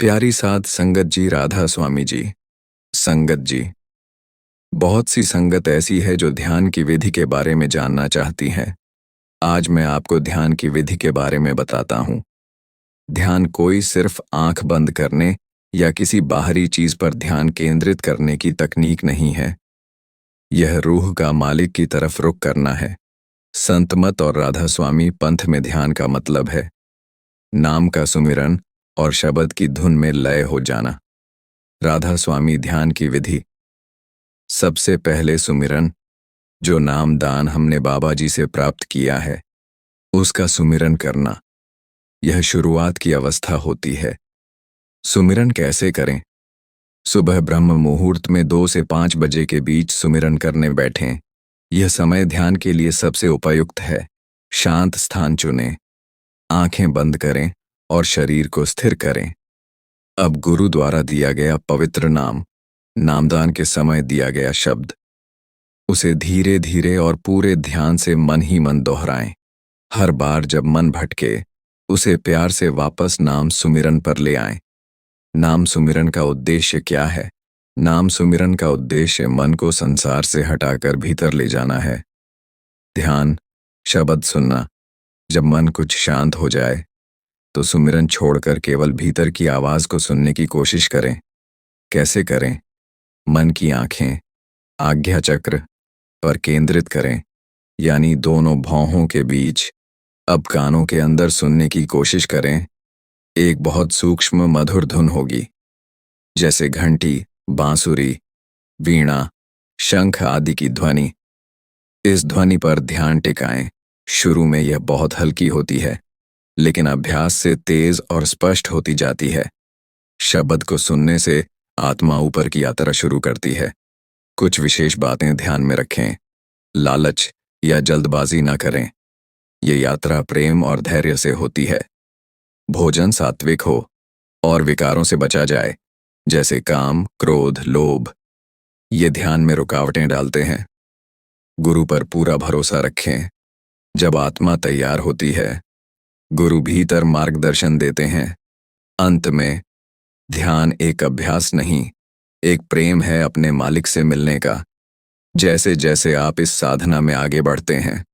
प्यारी साध संगत जी, राधा स्वामी जी। संगत जी, बहुत सी संगत ऐसी है जो ध्यान की विधि के बारे में जानना चाहती है। आज मैं आपको ध्यान की विधि के बारे में बताता हूँ। ध्यान कोई सिर्फ आंख बंद करने या किसी बाहरी चीज पर ध्यान केंद्रित करने की तकनीक नहीं है। यह रूह का मालिक की तरफ रुख करना है। संत मत और राधा स्वामी पंथ में ध्यान का मतलब है नाम का सुमिरन और शब्द की धुन में लय हो जाना। राधा स्वामी ध्यान की विधि। सबसे पहले सुमिरन, जो नाम दान हमने बाबा जी से प्राप्त किया है उसका सुमिरन करना, यह शुरुआत की अवस्था होती है। सुमिरन कैसे करें? सुबह ब्रह्म मुहूर्त में 2 से 5 बजे के बीच सुमिरन करने बैठें। यह समय ध्यान के लिए सबसे उपयुक्त है। शांत स्थान चुनें, आंखें बंद करें और शरीर को स्थिर करें। अब गुरु द्वारा दिया गया पवित्र नाम, नामदान के समय दिया गया शब्द, उसे धीरे धीरे और पूरे ध्यान से मन ही मन दोहराएं। हर बार जब मन भटके उसे प्यार से वापस नाम सुमिरन पर ले आएं। नाम सुमिरन का उद्देश्य क्या है? नाम सुमिरन का उद्देश्य मन को संसार से हटाकर भीतर ले जाना है। ध्यान, शब्द सुनना। जब मन कुछ शांत हो जाए तो सुमिरन छोड़कर केवल भीतर की आवाज को सुनने की कोशिश करें। कैसे करें? मन की आंखें आज्ञा चक्र पर केंद्रित करें, यानी दोनों भौहों के बीच। अब कानों के अंदर सुनने की कोशिश करें। एक बहुत सूक्ष्म मधुर धुन होगी, जैसे घंटी, बांसुरी, वीणा, शंख आदि की ध्वनि। इस ध्वनि पर ध्यान टिकाएं। शुरू में यह बहुत हल्की होती है, लेकिन अभ्यास से तेज और स्पष्ट होती जाती है। शब्द को सुनने से आत्मा ऊपर की यात्रा शुरू करती है। कुछ विशेष बातें ध्यान में रखें। लालच या जल्दबाजी न करें। ये यात्रा प्रेम और धैर्य से होती है। भोजन सात्विक हो और विकारों से बचा जाए, जैसे काम, क्रोध, लोभ। ये ध्यान में रुकावटें डालते हैं। गुरु पर पूरा भरोसा रखें। जब आत्मा तैयार होती है, गुरु भीतर मार्गदर्शन देते हैं। अंत में, ध्यान एक अभ्यास नहीं, एक प्रेम है अपने मालिक से मिलने का। जैसे जैसे आप इस साधना में आगे बढ़ते हैं,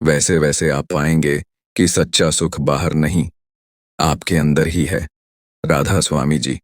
वैसे वैसे आप पाएंगे कि सच्चा सुख बाहर नहीं, आपके अंदर ही है। राधा स्वामी जी।